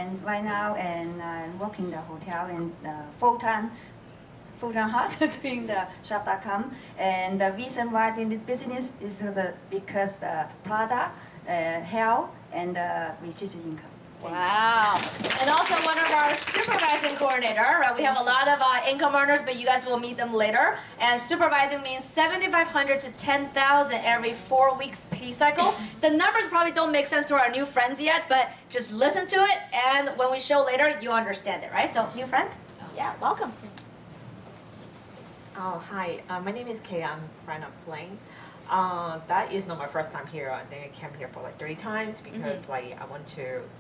and right now and working the hotel and full-time hard doing the shop.com. And the reason why doing this business is because the product, health, and reduced income. Wow. And also one of our supervising coordinator, right? We have a lot of income earners, but you guys will meet them later. And supervising means 7,500 to 10,000 every 4 weeks pay cycle. The numbers probably don't make sense to our new friends yet, but just listen to it, and when we show later, you understand it, right? So, new friend? Yeah, welcome. Oh, hi. My name is Kay. I'm a friend of Flame. That is not my first time here. I think I came here for like 3 times because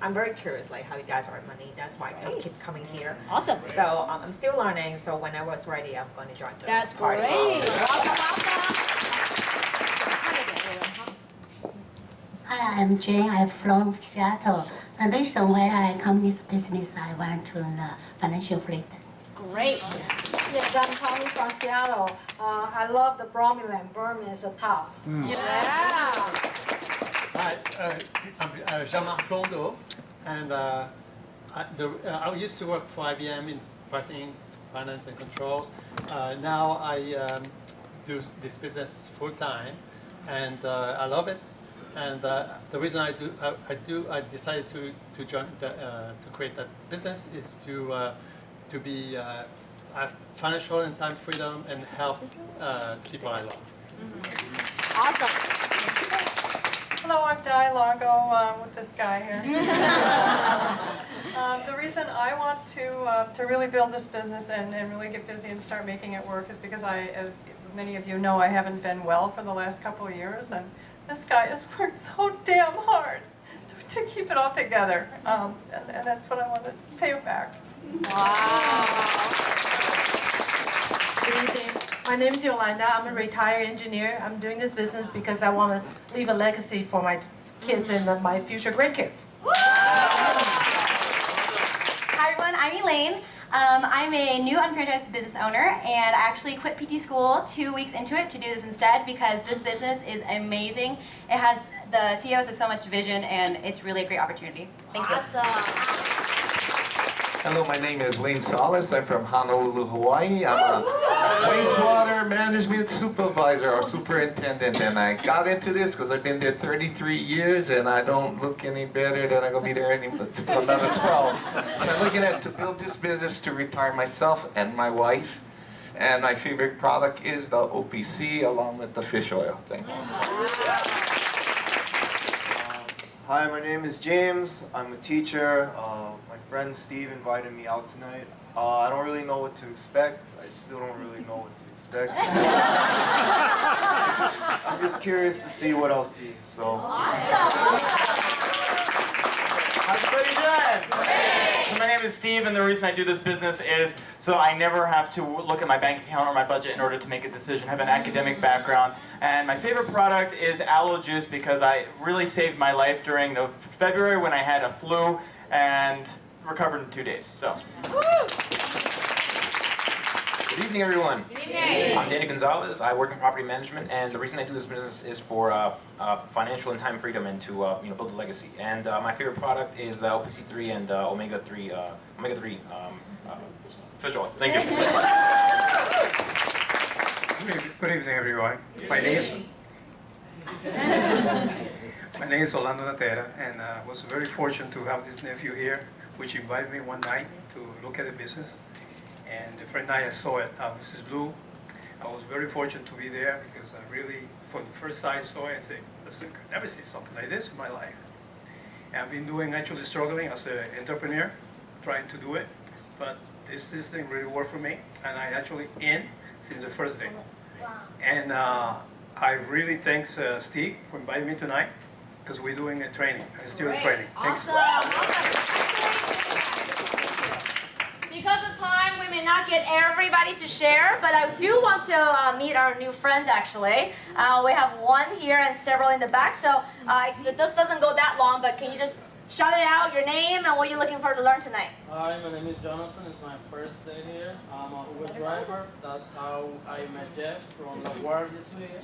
I'm very curious like how you guys earn money. That's why I keep coming here. Awesome. So I'm still learning. So when I was ready, I'm going to join the That's party. great. Welcome. Hi, I'm Jane. I'm from Seattle. The reason why I come this business, I want to learn financial freedom. Great. Yes, I'm coming from Seattle. I love the Bromelain. Burma is a top. Yeah. Hi, I'm Jean-Marc Blondeau, and I used to work for IBM in pricing, finance, and controls. Now I do this business full time, and I love it. And the reason I decided to join to create that business is to be have financial and time freedom and help people I love. Awesome. Hello, I'm Di Largo with this guy here. The reason I want to really build this business and really get busy and start making it work is because as many of you know, I haven't been well for the last couple of years, and this guy has worked so damn hard to keep it all together, and that's what I want to pay him back. Wow. Good evening. My name is Yolanda. I'm a retired engineer. I'm doing this business because I want to leave a legacy for my kids and my future grandkids. Hi everyone, I'm Elaine. I'm a new unfranchised business owner, and I actually quit PT school 2 weeks into it to do this instead because this business is amazing. It has the CEOs have so much vision, and it's really a great opportunity. Thank you. Awesome. Hello, my name is Wayne Salas. I'm from Honolulu, Hawaii. I'm a wastewater management supervisor or superintendent, and I got into this because I've been there 33 years and I don't look any better than I'm going to be there for another 12. So I'm looking to build this business to retire myself and my wife. And my favorite product is the OPC along with the fish oil. Thank you. Hi, my name is James. I'm a teacher. My friend Steve invited me out tonight. I don't really know what to expect. I still don't really know what to expect. I'm just curious to see what I'll see. So. Awesome. How's everybody doing? So my name is Steve, and the reason I do this business is so I never have to look at my bank account or my budget in order to make a decision. I have an academic background, and my favorite product is aloe juice because I really saved my life during the February when I had a flu and recovered in 2 days. So. Good evening, everyone. Good evening. I'm Danny Gonzalez. I work in property management, and the reason I do this business is for financial and time freedom and to build a legacy. And my favorite product is OPC3 and omega-3 fish oil. Thank you. Good evening, everyone. My name is Orlando Natera, and I was very fortunate to have this nephew here, which invited me one night to look at the business. And the first night I saw it, Mrs. Blue, I was very fortunate to be there because I really, from the first sight I saw it, I said, listen, I've never seen something like this in my life. And I've been actually struggling as an entrepreneur, trying to do it, but this thing really worked for me, and I actually in since the first day. And I really thank Steve for inviting me tonight because we're doing a training, a student training. Thanks. Because of time, we may not get everybody to share, but I do want to meet our new friends, actually. We have one here and several in the back, so this doesn't go that long, but can you just shout it out, your name, and what you're looking for to learn tonight? Hi, my name is Jonathan. It's my first day here. I'm a Uber driver. That's how I met Jeff from LaGuardia to here.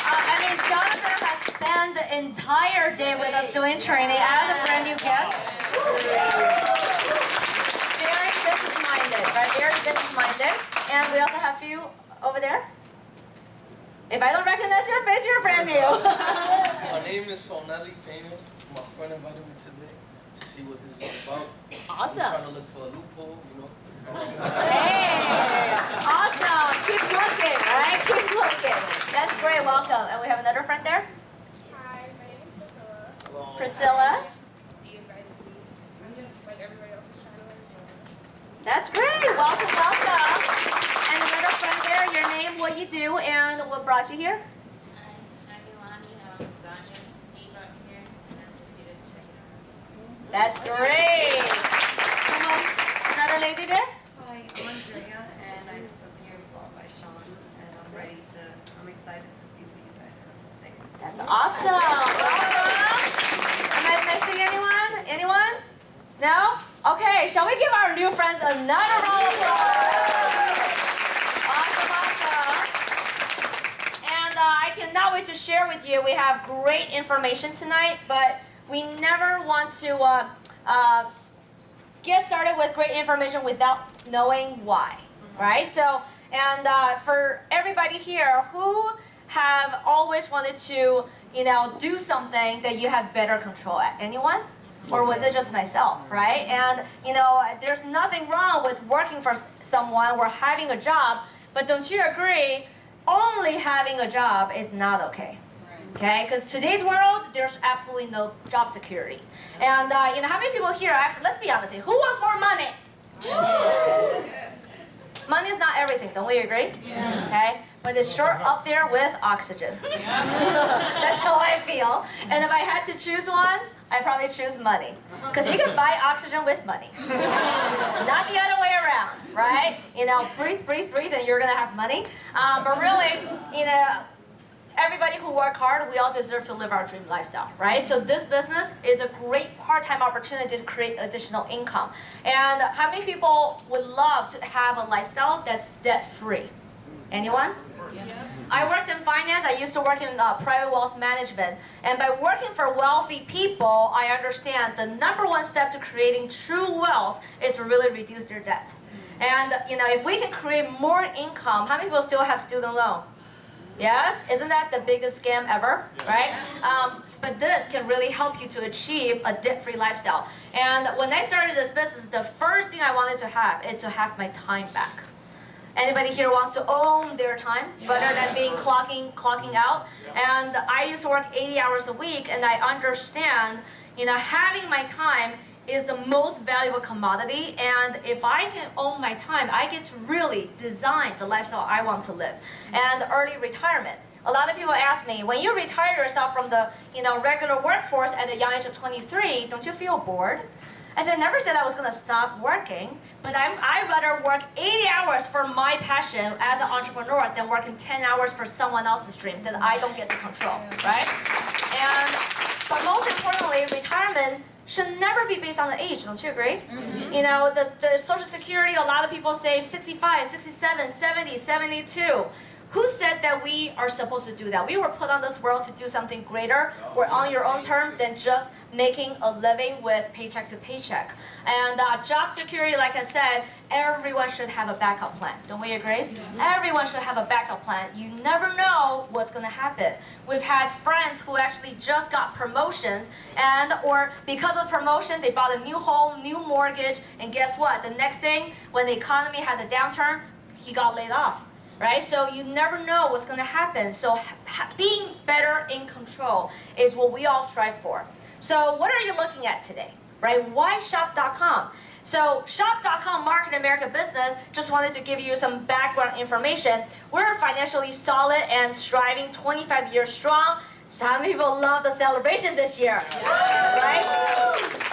I mean, Jonathan has spent entire day with us doing training as a brand new guest. Very business-minded, right? Very business-minded. And we also have you over there. If I don't recognize your face, you're brand new. My name is Fonelli Pena. My friend invited me today to see what this is about. Awesome. I'm trying to look for a loophole, you know. Hey, awesome. Keep looking, right? Keep looking. That's great. Welcome. And we have another friend there. Hi, my name is Priscilla. Hello. Priscilla. You invited me. I'm just like everybody else is trying to learn from me. That's great. Welcome, welcome. And another friend there. Your name, what you do, and what brought you here? That's great. Someone, another lady there? Hi, I'm Andrea, and I was here brought by Sean, and I'm excited to see what you guys have to say. That's awesome. Welcome. Am I missing anyone? Anyone? No? Okay, shall we give our new friends another round of applause? Awesome, awesome. And I cannot wait to share with you. We have great information tonight, but we never want to get started with great information without knowing why, right? So, and for everybody here who have always wanted to, do something that you have better control at, anyone? Or was it just myself, right? And, there's nothing wrong with working for someone or having a job, but don't you agree, only having a job is not okay. Okay, because today's world, there's absolutely no job security. And how many people here actually, let's be honest, who wants more money? Money is not everything, don't we agree? Yeah. Okay, but it's sure up there with oxygen. That's how I feel. And if I had to choose one, I'd probably choose money. Because you can buy oxygen with money. Not the other way around, right? Breathe, breathe, breathe, and you're gonna have money. But really, everybody who work hard, we all deserve to live our dream lifestyle, right? So this business is a great part-time opportunity to create additional income. And how many people would love to have a lifestyle that's debt-free? Anyone? Yeah. I worked in finance. I used to work in private wealth management. And by working for wealthy people, I understand the number one step to creating true wealth is to really reduce their debt. And if we can create more income, how many people still have student loan? Yes? Isn't that the biggest scam ever, right? But this can really help you to achieve a debt-free lifestyle. And when I started this business, the first thing I wanted to have is to have my time back. Anybody here wants to own their time rather than being clocking out? And I used to work 80 hours a week, and I understand, having my time is the most valuable commodity, and if I can own my time, I get to really design the lifestyle I want to live. And early retirement. A lot of people ask me, when you retire yourself from the regular workforce at the young age of 23, don't you feel bored? I said, I never said I was going to stop working, but I'd rather work 80 hours for my passion as an entrepreneur than working 10 hours for someone else's dream that I don't get to control, right? But most importantly, retirement should never be based on the age, don't you agree? Mm-hmm. The Social Security, a lot of people say 65, 67, 70, 72. Who said that we are supposed to do that? We were put on this world to do something greater or on your own term than just making a living with paycheck to paycheck. And job security, like I said, everyone should have a backup plan. Don't we agree? Mm-hmm. Everyone should have a backup plan. You never know what's going to happen. We've had friends who actually just got promotions, or because of promotion, they bought a new home, new mortgage, and guess what? The next thing, when the economy had a downturn, he got laid off. Right? So you never know what's going to happen. So being better in control is what we all strive for. So what are you looking at today? Right? Why shop.com? So shop.com, Market America Business, just wanted to give you some background information. We're financially solid and striving 25 years strong. Some people love the celebration this year. Right?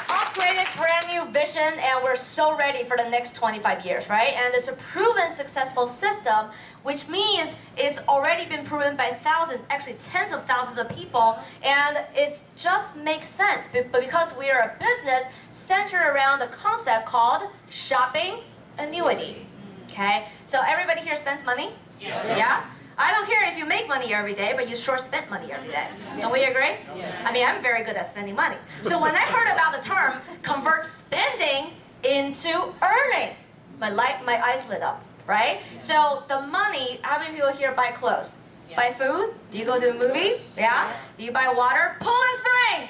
Upgraded, brand new vision, and we're so ready for the next 25 years, right? And it's a proven successful system, which means it's already been proven by thousands, actually tens of thousands of people, and it just makes sense. But because we are a business centered around the concept called shopping annuity. Okay? So everybody here spends money? Yes. Yeah? I don't care if you make money every day, but you sure spend money every day. Don't we agree? I mean, I'm very good at spending money. So when I heard about the term convert spending into earning, my eyes lit up, right? So the money, how many people here buy clothes? Buy food? Do you go to the movies? Yeah? Do you buy water? Poland Spring!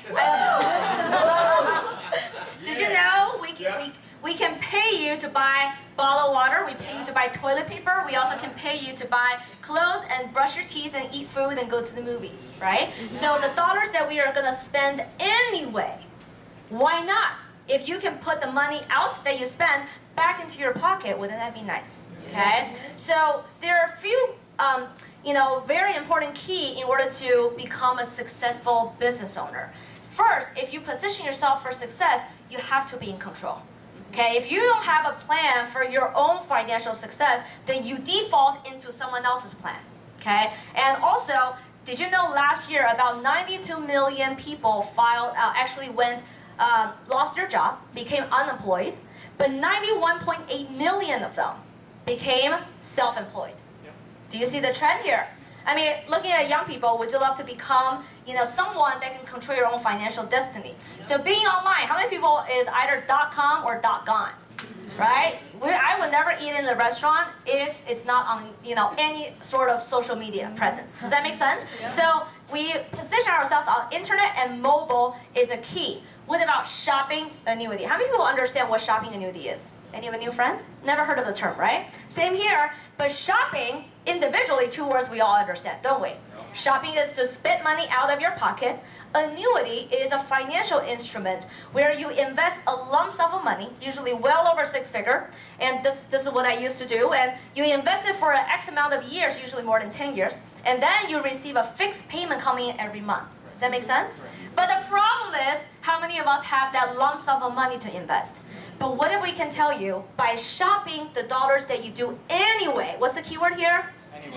Did you know we can pay you to buy bottled water, we pay you to buy toilet paper, we also can pay you to buy clothes and brush your teeth and eat food and go to the movies, right? So the dollars that we are going to spend anyway, why not? If you can put the money out that you spend back into your pocket, wouldn't that be nice? Okay? So there are a few very important key in order to become a successful business owner. First, if you position yourself for success, you have to be in control. Okay, if you don't have a plan for your own financial success, then you default into someone else's plan. Okay, and also, did you know last year about 92 million people lost their job, became unemployed, but 91.8 million of them became self-employed. Do you see the trend here? I mean, looking at young people, would you love to become, someone that can control your own financial destiny? So being online, how many people is either .com or .gone? Right? I would never eat in the restaurant if it's not on, any sort of social media presence. Does that make sense? So we position ourselves on internet and mobile is a key. What about shopping annuity? How many people understand what shopping annuity is? Any of the new friends? Never heard of the term, right? Same here, but shopping individually, two words we all understand, don't we? Shopping is to spend money out of your pocket. Annuity is a financial instrument where you invest a lump sum of money, usually well over 6-figure, and this is what I used to do, and you invest it for an X amount of years, usually more than 10 years, and then you receive a fixed payment coming in every month. Does that make sense? But the problem is, how many of us have that lump sum of money to invest? But what if we can tell you, by shopping the dollars that you do anyway, what's the keyword here?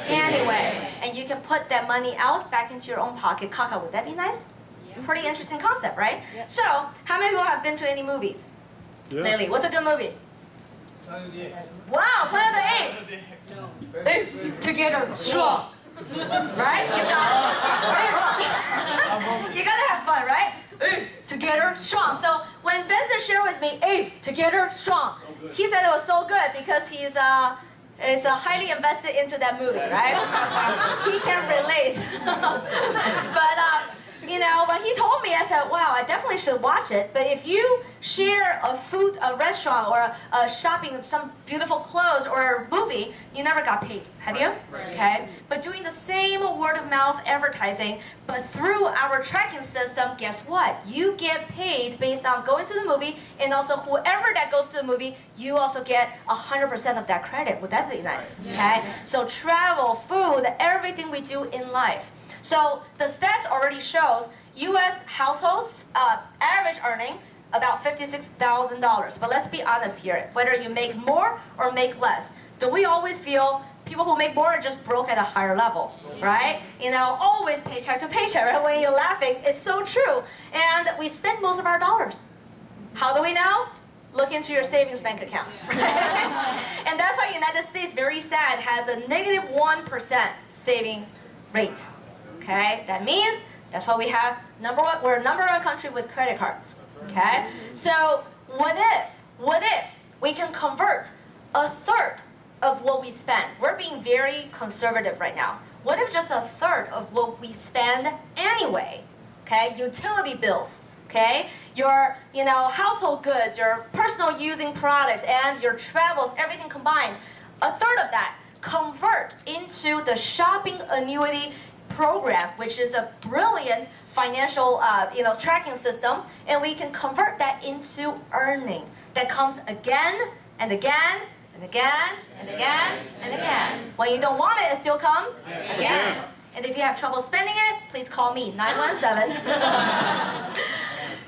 Anyway. And you can put that money out back into your own pocket. Kaka, would that be nice? Yeah. Pretty interesting concept, right? Yeah. So, how many people have been to any movies? Yeah. Lately, what's a good movie? Wow, Planet of the Apes! Apes together, strong! Right? You gotta have fun, right? Apes together, strong. So when Benson shared with me, apes together, strong, he said it was so good because he's highly invested into that movie, right? He can relate. But when he told me, I said, wow, I definitely should watch it. But if you share a restaurant or a shopping, some beautiful clothes or a movie, you never got paid, have you? Right. Okay. But doing the same word-of-mouth advertising, but through our tracking system, guess what? You get paid based on going to the movie, and also whoever that goes to the movie, you also get 100% of that credit. Would that be nice? Right. Okay. So travel, food, everything we do in life. So the stats already shows U.S. households average earning about $56,000. But let's be honest here, whether you make more or make less, do we always feel people who make more are just broke at a higher level, right? Always paycheck to paycheck, right? When you're laughing, it's so true. And we spend most of our dollars. How do we know? Look into your savings bank account. And that's why the United States, very sad, has a -1% saving rate. Okay, that means that's why we have we're number one country with credit cards. Okay, so what if we can convert a third of what we spend? We're being very conservative right now. What if just a third of what we spend anyway? Okay, utility bills. Okay, your household goods, your personal using products, and your travels, everything combined. A third of that convert into the shopping annuity program, which is a brilliant financial tracking system, and we can convert that into earning that comes again and again and again and again and again. When you don't want it, it still comes again. And if you have trouble spending it, please call me, 917.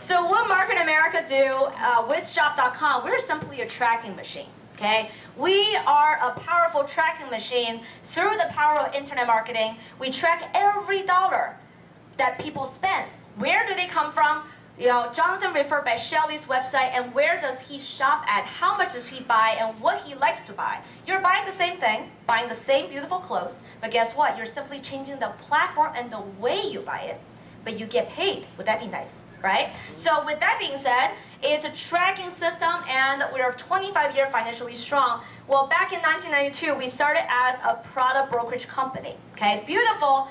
So what Market America do with Shop.com, we're simply a tracking machine. Okay? We are a powerful tracking machine. Through the power of internet marketing, we track every dollar that people spend. Where do they come from? Jonathan referred by Shelly's website, and where does he shop at? How much does he buy, and what he likes to buy? You're buying the same thing, buying the same beautiful clothes, but guess what? You're simply changing the platform and the way you buy it, but you get paid. Would that be nice, right? So with that being said, it's a tracking system, and we're 25-year financially strong. Well, back in 1992, we started as a product brokerage company. Okay, beautiful.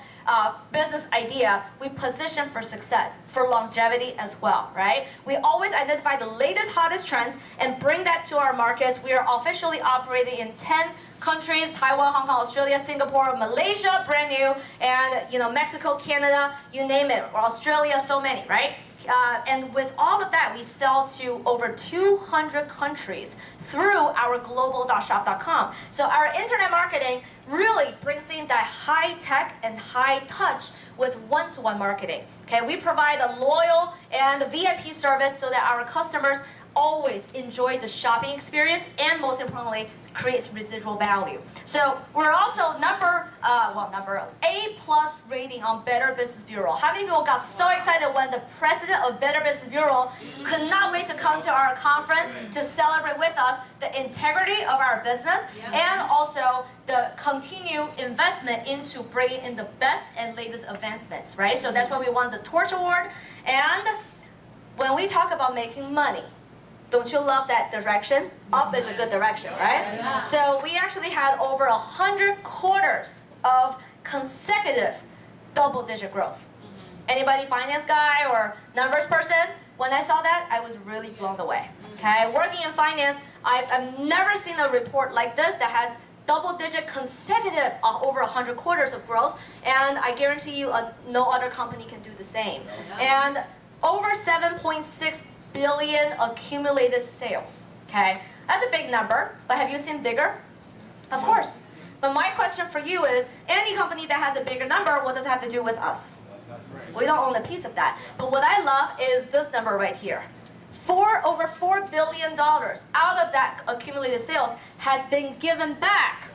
Business idea, we position for success, for longevity as well, right? We always identify the latest, hottest trends and bring that to our markets. We are officially operating in 10 countries: Taiwan, Hong Kong, Australia, Singapore, Malaysia, brand new, and Mexico, Canada, you name it, or Australia, so many, right? And with all of that, we sell to over 200 countries through our global.shop.com. So our internet marketing really brings in that high tech and high touch with one-to-one marketing. Okay, we provide a loyal and VIP service so that our customers always enjoy the shopping experience, and most importantly, creates residual value. So we're also number A+ rating on Better Business Bureau. How many people got so excited when the president of Better Business Bureau could not wait to come to our conference to celebrate with us the integrity of our business and also the continued investment into bringing in the best and latest advancements, right? So that's why we won the Torch Award. And when we talk about making money, don't you love that direction? Up is a good direction, right? Yeah. So we actually had over 100 quarters of consecutive double-digit growth. Anybody finance guy or numbers person? When I saw that, I was really blown away. Okay, working in finance, I've never seen a report like this that has double-digit consecutive over 100 quarters of growth, and I guarantee you no other company can do the same. And over 7.6 billion accumulated sales. Okay, that's a big number, but have you seen bigger? Of course. But my question for you is, any company that has a bigger number, what does it have to do with us? We don't own a piece of that. But what I love is this number right here. Over $4 billion out of that accumulated sales has been given back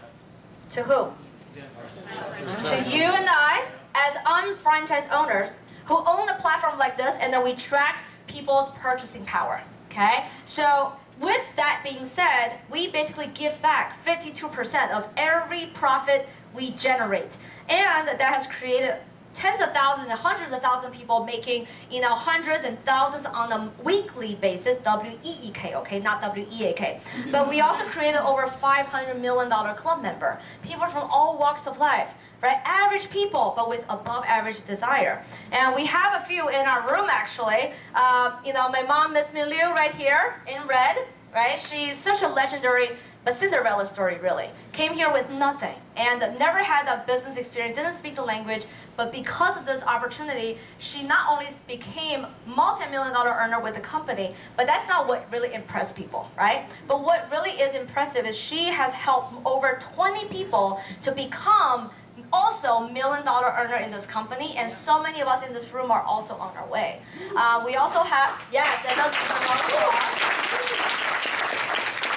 to who? To you and I, as unfranchised owners who own a platform like this, and then we track people's purchasing power, okay? So with that being said, we basically give back 52% of every profit we generate. And that has created tens of thousands and hundreds of thousands of people making, hundreds and thousands on a weekly basis, W-E-E-K, okay, not W-E-A-K. But we also created over $500 million club member, people from all walks of life, right? Average people, but with above average desire. And we have a few in our room actually. My mom, Miss Min Liu, right here in red, right? She's such a legendary, but Cinderella story really. Came here with nothing and never had a business experience, didn't speak the language, but because of this opportunity, she not only became multi-million-dollar earner with the company, but that's not what really impressed people, right? But what really is impressive is she has helped over 20 people to become also million-dollar earner in this company, and so many of us in this room are also on our way. We also have, yes, and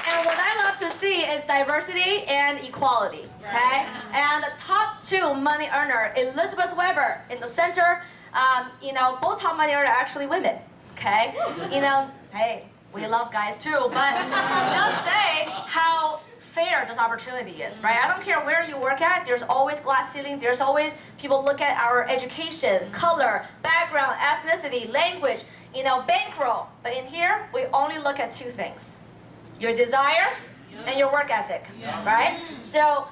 and what I love to see is diversity and equality, okay? And the top 2 money earner, Elizabeth Weber in the center, both top money earner are actually women, okay? Hey, we love guys too, but just say how fair this opportunity is, right? I don't care where you work at, there's always glass ceiling, there's always people look at our education, color, background, ethnicity, language, bankroll. But in here, we only look at 2 things. Your desire and your work ethic, right? So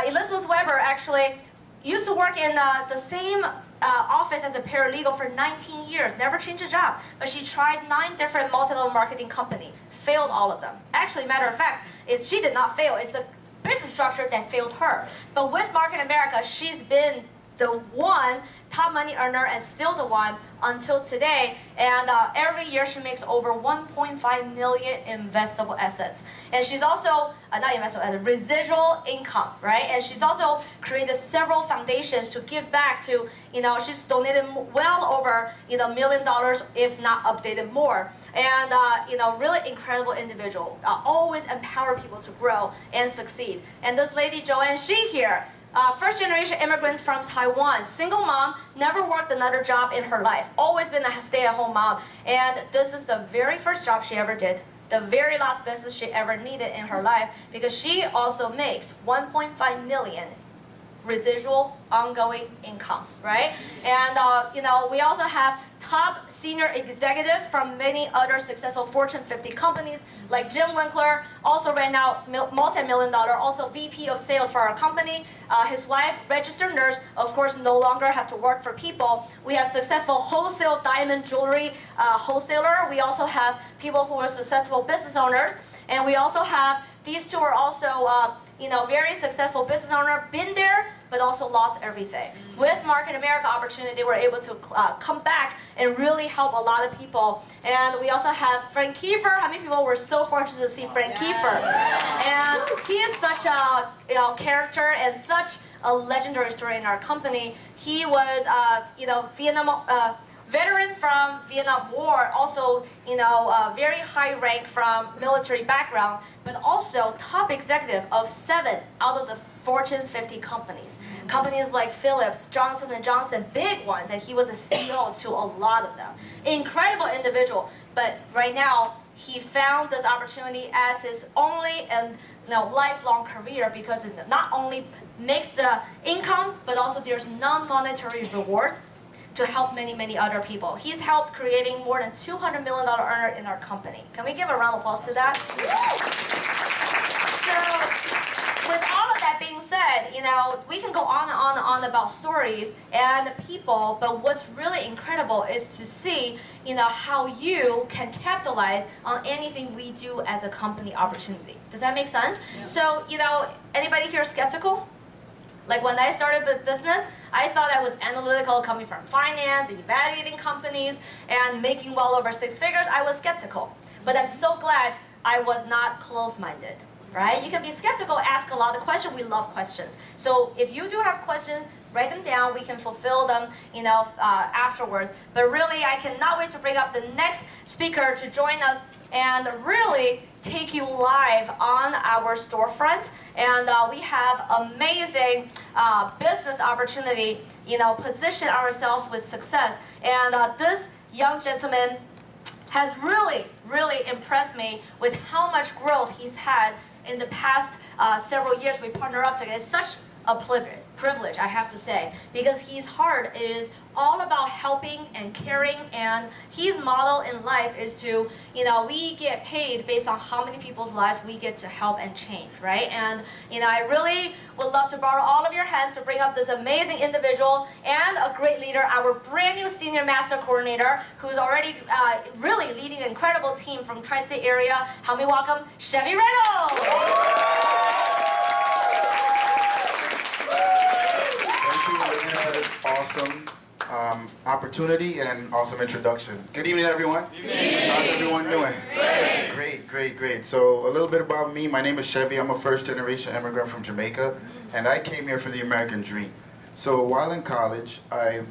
Elizabeth Weber actually used to work in the same office as a paralegal for 19 years, never changed a job, but she tried 9 different multi-level marketing companies, failed all of them. Actually, matter of fact, she did not fail, it's the business structure that failed her. But with Market America, she's been the one top money earner and still the one until today. And every year she makes over 1.5 million investable assets. And she's also, not investable, residual income, right? And she's also created several foundations to give back to, she's donated well over, $1 million, if not updated more. And, really incredible individual. Always empower people to grow and succeed. And this lady, Joanne Shi here, First generation immigrant from Taiwan, single mom, never worked another job in her life, always been a stay-at-home mom. And this is the very first job she ever did, the very last business she ever needed in her life, because she also makes 1.5 million residual ongoing income, right? And we also have top senior executives from many other successful Fortune 50 companies, like Jim Winkler, also right now multi-million dollar, also VP of sales for our company. His wife, registered nurse, of course no longer have to work for people. We have successful wholesale diamond jewelry wholesaler. We also have people who are successful business owners. And we also have, these two are also very successful business owner, been there, but also lost everything. With Market America opportunity, they were able to come back and really help a lot of people. And we also have Frank Kiefer. How many people were so fortunate to see Frank Kiefer? And he is such a character and such a legendary story in our company. He was Vietnam veteran from Vietnam War, also very high rank from military background, but also top executive of 7 out of the Fortune 50 companies. Companies like Philips, Johnson & Johnson, big ones, and he was the CEO to a lot of them. Incredible individual, but right now he found this opportunity as his only and lifelong career, because it not only makes the income, but also there's non-monetary rewards to help many, many other people. He's helped creating more than $200 million earner in our company. Can we give a round of applause to that? So, with all of that being said, we can go on and on and on about stories and people, but what's really incredible is to see, how you can capitalize on anything we do as a company opportunity. Does that make sense? Yeah. So, anybody here skeptical? Like when I started the business, I thought I was analytical, coming from finance, evaluating companies, and making well over 6 figures. I was skeptical. But I'm so glad I was not closed-minded, right? You can be skeptical, ask a lot of questions. We love questions. So if you do have questions, write them down. We can fulfill them, afterwards. But really, I cannot wait to bring up the next speaker to join us and really take you live on our storefront. And we have amazing business opportunity, position ourselves with success. And this young gentleman has really, really impressed me with how much growth he's had in the past several years. We partner up together. It's such a privilege, I have to say, because his heart is all about helping and caring, and his model in life is to, we get paid based on how many people's lives we get to help and change, right? And, I really would love to borrow all of your hands to bring up this amazing individual and a great leader, our brand new Senior Master Coordinator, who's already really leading an incredible team from Tri-State area. Help me welcome Chevy Reynolds! Awesome opportunity and awesome introduction. Good evening, everyone. Good evening. How's everyone doing? Great. So a little bit about me. My name is Chevy. I'm a first-generation immigrant from Jamaica, and I came here for the American dream. So while in college,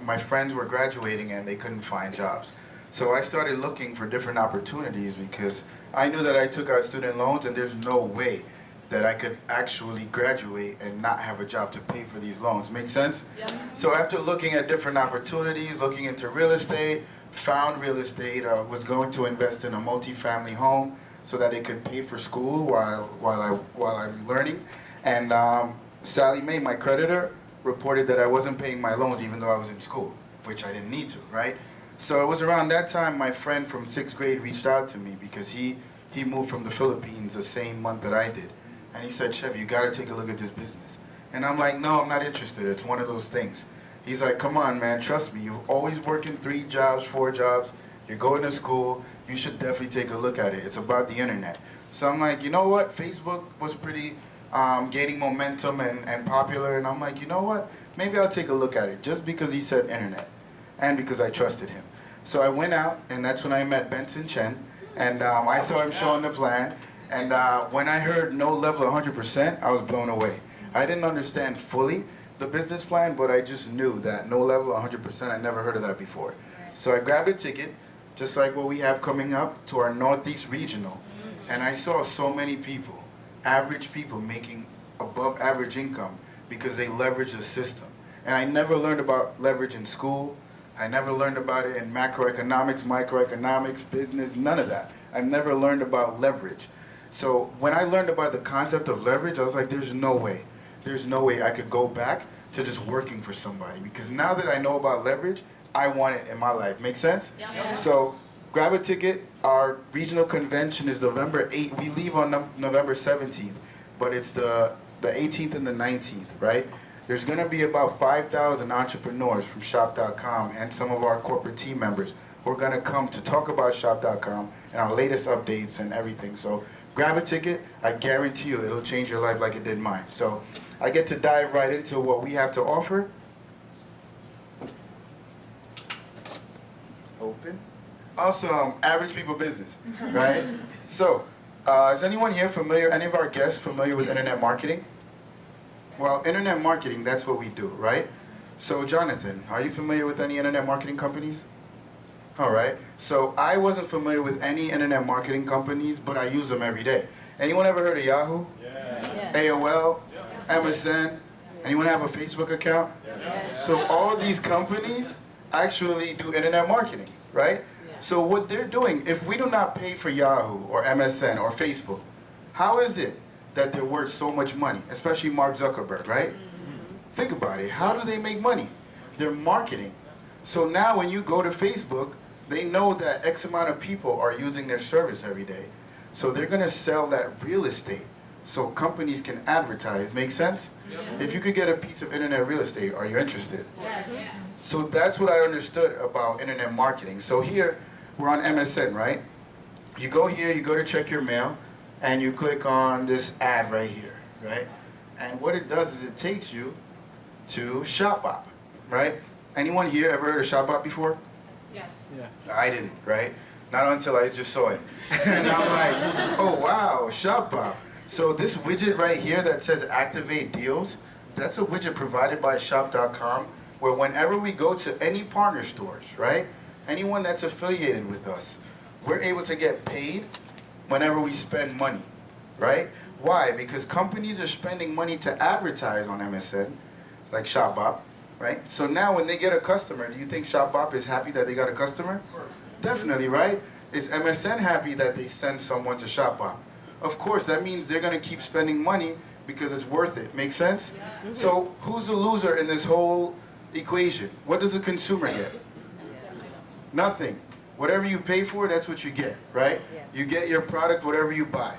my friends were graduating and they couldn't find jobs. So I started looking for different opportunities because I knew that I took out student loans and there's no way that I could actually graduate and not have a job to pay for these loans. Make sense? Yeah. So after looking at different opportunities, looking into real estate, found real estate, was going to invest in a multi-family home so that it could pay for school while I'm learning. And Sally Mae, my creditor, reported that I wasn't paying my loans even though I was in school, which I didn't need to, right? So it was around that time my friend from 6th grade reached out to me because he moved from the Philippines the same month that I did. And he said, Chevy, you gotta take a look at this business. And I'm like, no, I'm not interested. It's one of those things. He's like, come on, man, trust me. You're always working 3 jobs, 4 jobs. You're going to school. You should definitely take a look at it. It's about the internet. So I'm like, you know what? Facebook was pretty gaining momentum and popular. And I'm like, you know what? Maybe I'll take a look at it just because he said internet and because I trusted him. So I went out, and that's when I met Benson Chen. And I saw him showing the plan. And when I heard no level 100%, I was blown away. I didn't understand fully the business plan, but I just knew that no level 100%, I never heard of that before. So I grabbed a ticket, just like what we have coming up, to our Northeast Regional. And I saw so many people, average people making above average income, because they leverage the system. And I never learned about leverage in school. I never learned about it in macroeconomics, microeconomics, business, none of that. I never learned about leverage. So when I learned about the concept of leverage, I was like, there's no way I could go back to just working for somebody. Because now that I know about leverage, I want it in my life. Make sense? Yeah. So grab a ticket. Our regional convention is November 8th. We leave on November 17th, but it's the 18th and the 19th, right? There's going to be about 5,000 entrepreneurs from Shop.com and some of our corporate team members who are going to come to talk about Shop.com and our latest updates and everything. So grab a ticket. I guarantee you it'll change your life like it did mine. So I get to dive right into what we have to offer. Open. Awesome. Average people business, right? So is anyone here familiar, any of our guests familiar with internet marketing? Well, internet marketing, that's what we do, right? So Jonathan, are you familiar with any internet marketing companies? All right. So I wasn't familiar with any internet marketing companies, but I use them every day. Anyone ever heard of Yahoo? Yeah. AOL? Yeah. MSN? Anyone have a Facebook account? Yeah. So all these companies actually do internet marketing, right? Yeah. So what they're doing, if we do not pay for Yahoo or MSN or Facebook, how is it that they're worth so much money, especially Mark Zuckerberg, right? Mm-hmm. Think about it. How do they make money? They're marketing. So now when you go to Facebook, they know that X amount of people are using their service every day. So they're going to sell that real estate so companies can advertise. Make sense? Yep. If you could get a piece of internet real estate, are you interested? Yes. So that's what I understood about internet marketing. So here, we're on MSN, right? You go here, you go to check your mail, and you click on this ad right here, right? And what it does is it takes you to ShopBop, right? Anyone here ever heard of ShopBop before? Yes. Yeah. I didn't, right? Not until I just saw it. And I'm like, oh wow, ShopBop. So this widget right here that says activate deals, that's a widget provided by Shop.com where whenever we go to any partner stores, right? Anyone that's affiliated with us, we're able to get paid whenever we spend money, right? Why? Because companies are spending money to advertise on MSN, like ShopBop, right? So now when they get a customer, do you think ShopBop is happy that they got a customer? Of course. Definitely, right? Is MSN happy that they send someone to ShopBop? Of course, that means they're going to keep spending money because it's worth it. Make sense? Yeah. Mm-hmm. So who's the loser in this whole equation? What does the consumer get? Nothing. Whatever you pay for, that's what you get, right? Yeah. You get your product, whatever you buy.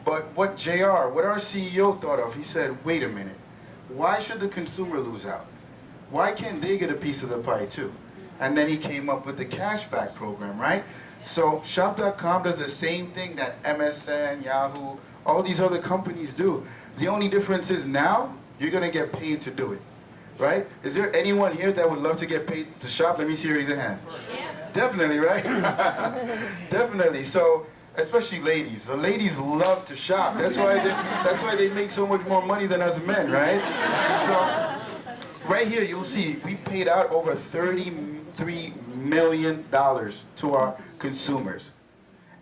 But what our CEO thought of, he said, wait a minute. Why should the consumer lose out? Why can't they get a piece of the pie too? And then he came up with the cashback program, right? So Shop.com does the same thing that MSN, Yahoo, all these other companies do. The only difference is now you're going to get paid to do it, right? Is there anyone here that would love to get paid to shop? Let me see you raise your hand. Yeah. Definitely, right? Definitely. So, especially ladies. The ladies love to shop. That's why they make so much more money than us men, right? So, right here you'll see we paid out over $33 million to our consumers.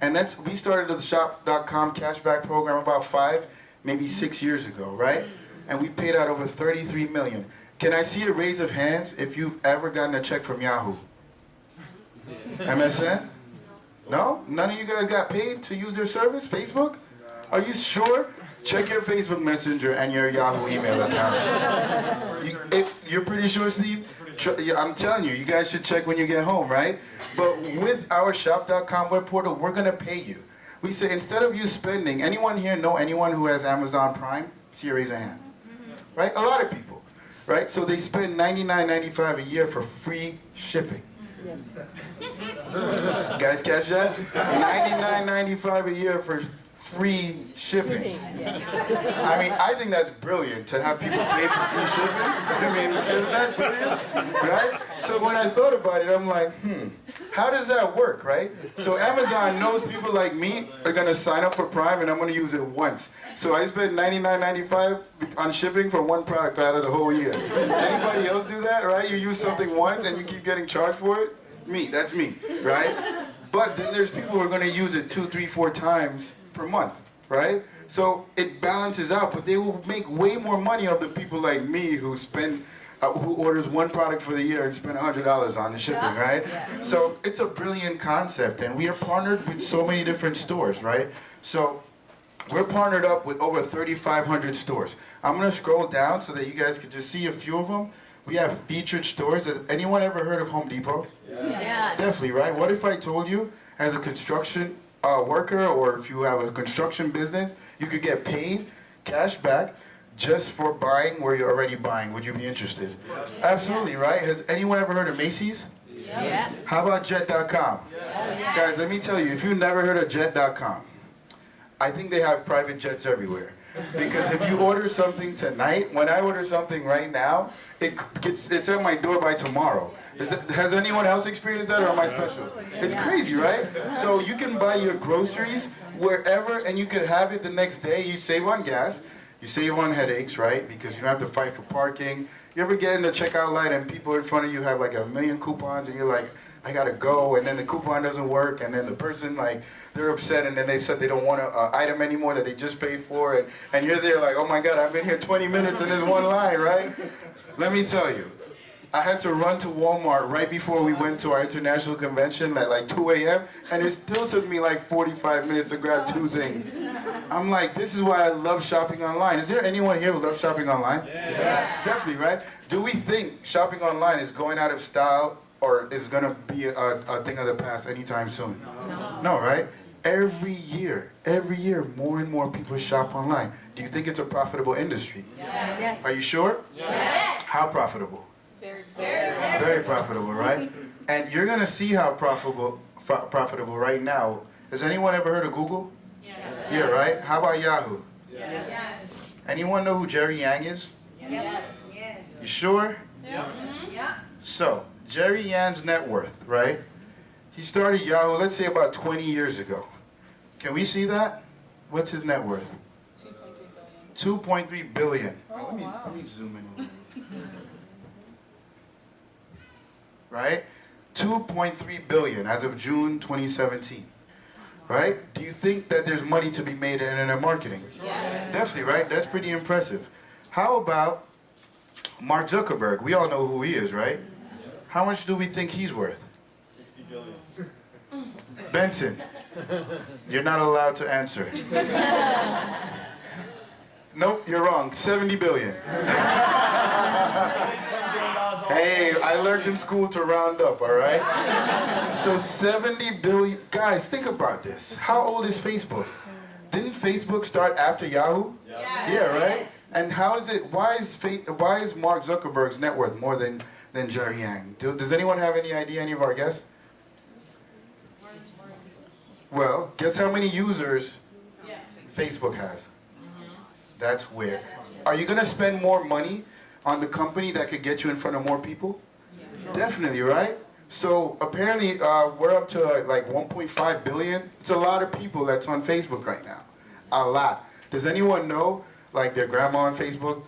And we started the Shop.com cashback program about 5, maybe 6 years ago, right? And we paid out over $33 million. Can I see a raise of hands if you've ever gotten a check from Yahoo? MSN? No? None of you guys got paid to use their service? Facebook? Are you sure? Check your Facebook Messenger and your Yahoo email account. You're pretty sure, Steve? I'm telling you, you guys should check when you get home, right? But with our Shop.com web portal, we're going to pay you. We say, instead of you spending, anyone here know anyone who has Amazon Prime? See, raise a hand. Right? A lot of people, right? So they spend $99.95 a year for free shipping. Yes. Guys catch that? $99.95 a year for free shipping. I mean, I think that's brilliant to have people pay for free shipping. I mean, isn't that brilliant? Right? So when I thought about it, I'm like, how does that work, right? So Amazon knows people like me are going to sign up for Prime and I'm going to use it once. So I spend $99.95 on shipping for one product out of the whole year. Anybody else do that, right? You use something once and you keep getting charged for it? That's me, right? But then there's people who are going to use it 2, 3, 4 times per month. right? So it balances out, but they will make way more money of the people like me who spend, who orders one product for the year and spend $100 on the shipping, right? So it's a brilliant concept, and we are partnered with so many different stores, right? So we're partnered up with over 3,500 stores. I'm gonna scroll down so that you guys can just see a few of them. We have featured stores. Has anyone ever heard of Home Depot? Yes. Definitely, right? What if I told you, as a construction worker, or if you have a construction business, you could get paid cash back just for buying where you're already buying? Would you be interested? Absolutely, right? Has anyone ever heard of Macy's? Yes. How about Jet.com? Guys, let me tell you, if you've never heard of Jet.com, I think they have private jets everywhere. Because if you order something tonight, when I order something right now, it's at my door by tomorrow. Has anyone else experienced that, or am I special? It's crazy, right? So you can buy your groceries wherever, and you can have it the next day. You save on gas, you save on headaches, right? Because you don't have to fight for parking. You ever get in the checkout line and people in front of you have like 1,000,000 coupons, and you're like, I gotta go, and then the coupon doesn't work, and then the person, like, they're upset, and then they said they don't want an item anymore that they just paid for, and you're there like, oh my God, I've been here 20 minutes in this one line, right? Let me tell you, I had to run to Walmart right before we went to our international convention at like 2 a.m., and it still took me like 45 minutes to grab 2 things. I'm like, this is why I love shopping online. Is there anyone here who loves shopping online? Yeah. Definitely, right? Do we think shopping online is going out of style, or is going to be a thing of the past anytime soon? No, right? Every year, more and more people shop online. Do you think it's a profitable industry? Yes. Are you sure? Yes. How profitable? Very profitable, right? And you're going to see how profitable right now. Has anyone ever heard of Google? Yes. Yeah, right? How about Yahoo? Yes. Anyone know who Jerry Yang is? Yes. You sure? Yeah. So, Jerry Yang's net worth, right? He started Yahoo, let's say about 20 years ago. Can we see that? What's his net worth? 2.3 billion. Let me zoom in a little. Right? 2.3 billion as of June 2017. Right? Do you think that there's money to be made in internet marketing? Yes. Definitely, right? That's pretty impressive. How about Mark Zuckerberg? We all know who he is, right? How much do we think he's worth? 60 billion. Benson, you're not allowed to answer. Nope, you're wrong. 70 billion. Hey, I learned in school to round up, all right? So 70 billion. Guys, think about this. How old is Facebook? Didn't Facebook start after Yahoo? Yeah, right? And how is it, why is Mark Zuckerberg's net worth more than Jerry Yang? Does anyone have any idea, any of our guests? Well, guess how many users Facebook has? That's weird. Are you going to spend more money on the company that could get you in front of more people? Definitely, right? So apparently we're up to like 1.5 billion. It's a lot of people that's on Facebook right now. A lot. Does anyone know, like, their grandma on Facebook?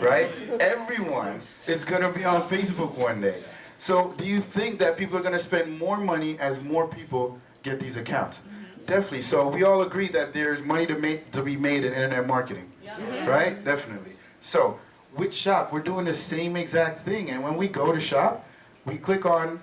Right? Everyone is going to be on Facebook one day. So do you think that people are going to spend more money as more people get these accounts? Definitely. So we all agree that there's money to be made in internet marketing, right? Definitely. So with Shop, we're doing the same exact thing. And when we go to Shop, we click on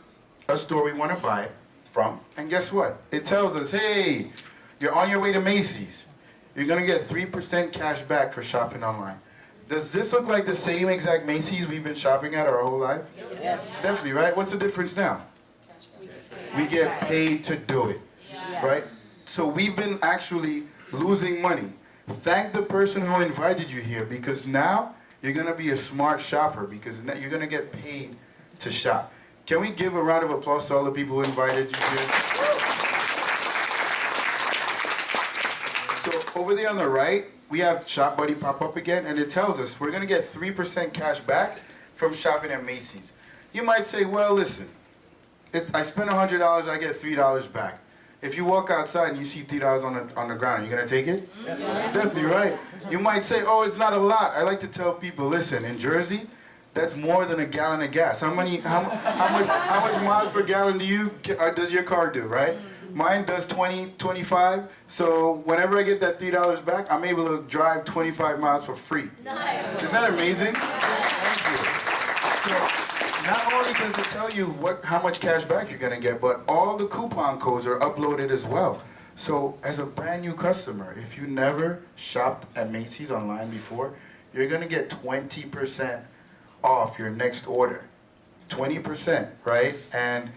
a store we want to buy from, and guess what? It tells us, hey, you're on your way to Macy's. You're going to get 3% cash back for shopping online. Does this look like the same exact Macy's we've been shopping at our whole life? Yes. Definitely, right? What's the difference now? We get paid to do it, right? So we've been actually losing money. Thank the person who invited you here, because now you're going to be a smart shopper, because you're going to get paid to shop. Can we give a round of applause to all the people who invited you here? So over there on the right, we have Shop Buddy pop up again, and it tells us we're going to get 3% cash back from shopping at Macy's. You might say, well, listen, I spent $100, I get $3 back. If you walk outside and you see $3 on the ground, are you going to take it? Yes. Definitely, right? You might say, oh, it's not a lot. I like to tell people, listen, in Jersey, That's more than a gallon of gas. How much miles per gallon does your car do, right? Mine does 20, 25. So whenever I get that $3 back, I'm able to drive 25 miles for free. Nice. Isn't that amazing? Thank you. So not only does it tell you how much cash back you're gonna get, but all the coupon codes are uploaded as well. So as a brand new customer, if you never shopped at Macy's online before, you're gonna get 20% off your next order. 20%, right? And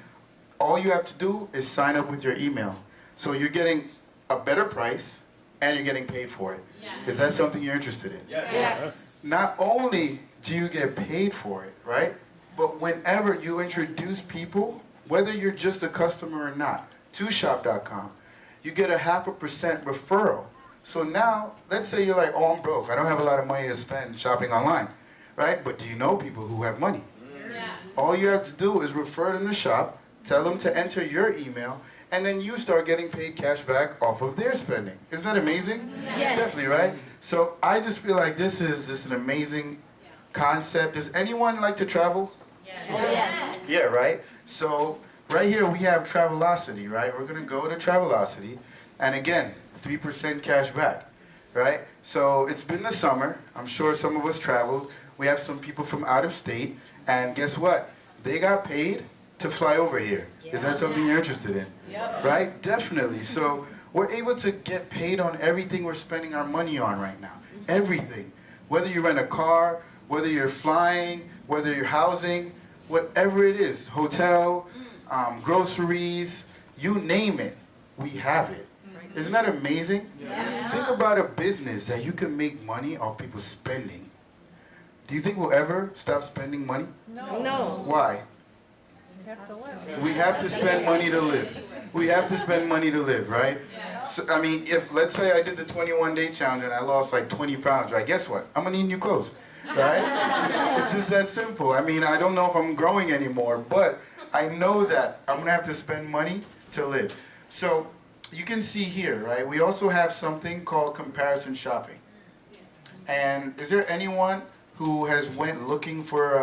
all you have to do is sign up with your email. So you're getting a better price and you're getting paid for it. Yes. Is that something you're interested in? Yes. Yes. Not only do you get paid for it, right? But whenever you introduce people, whether you're just a customer or not, to shop.com, you get a 0.5% referral. So now, let's say you're like, oh, I'm broke. I don't have a lot of money to spend shopping online, right? But do you know people who have money? Yes. All you have to do is refer them to shop, tell them to enter your email, and then you start getting paid cash back off of their spending. Isn't that amazing? Yes. Definitely, right? So I just feel like this is just an amazing concept. Does anyone like to travel? Yes. Yeah, right? So right here we have Travelocity, right? We're gonna go to Travelocity, and again, 3% cash back, right? So it's been the summer. I'm sure some of us traveled. We have some people from out of state, and guess what? They got paid to fly over here. Is that something you're interested in? Yep. Right? Definitely. So we're able to get paid on everything we're spending our money on right now. Everything. Whether you rent a car, whether you're flying, whether you're housing, whatever it is, hotel, groceries, you name it, we have it. Isn't that amazing? Yeah. Think about a business that you can make money off people spending. Do you think we'll ever stop spending money? No. Why? We have to live. We have to spend money to live. We have to spend money to live, right? So, I mean, if, let's say I did the 21-day challenge and I lost like 20 pounds, right? Guess what? I'm gonna need new clothes, right? It's just that simple. I mean, I don't know if I'm growing anymore, but I know that I'm gonna have to spend money to live. So you can see here, right? We also have something called comparison shopping. And is there anyone who has went looking for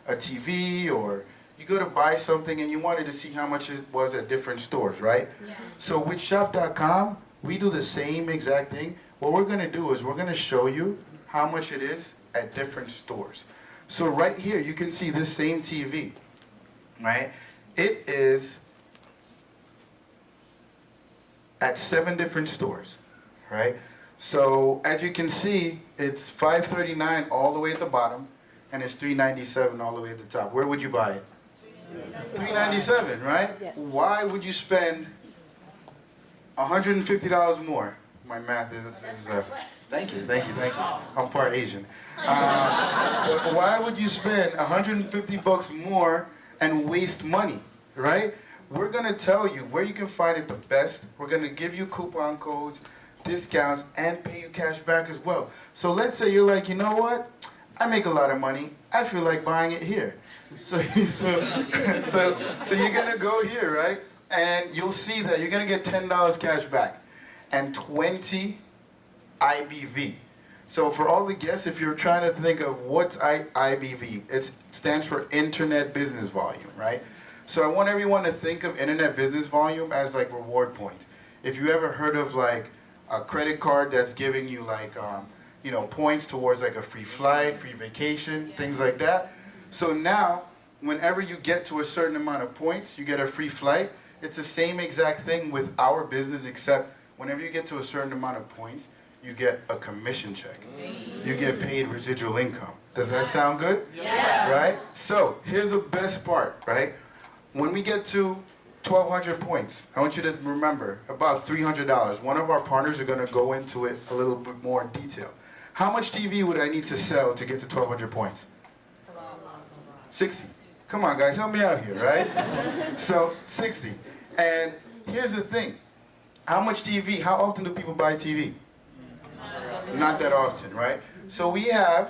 a TV, or you go to buy something and you wanted to see how much it was at different stores, right? Yeah. So with shop.com, we do the same exact thing. What we're gonna do is we're gonna show you how much it is at different stores. So right here, you can see this same TV, right? It is at 7 different stores, right? So as you can see, it's $539 all the way at the bottom, and it's $397 all the way at the top. Where would you buy it? $397, right? Yes. Why would you spend $150 more? My math is thank you. I'm part Asian. Why would you spend $150 more and waste money, right? We're gonna tell you where you can find it the best. We're gonna give you coupon codes, discounts, and pay you cash back as well. So let's say you're like, you know what? I make a lot of money. I feel like buying it here. So you're gonna go here, right? And you'll see that you're gonna get $10 cash back and 20 IBV. So for all the guests, if you're trying to think of what's IBV, it stands for Internet Business Volume, right? So I want everyone to think of Internet Business Volume as like reward points. If you ever heard of like a credit card that's giving you like, points towards like a free flight, free vacation, things like that. So now, whenever you get to a certain amount of points, you get a free flight. It's the same exact thing with our business, except whenever you get to a certain amount of points, you get a commission check. You get paid residual income. Does that sound good? Yes. Right? So, here's the best part, right? When we get to 1,200 points, I want you to remember, about $300. One of our partners are going to go into it a little bit more in detail. How much TV would I need to sell to get to 1,200 points? 60. Come on, guys, help me out here, right? So, 60. And here's the thing. How much TV, how often do people buy TV? Not that often, right? So we have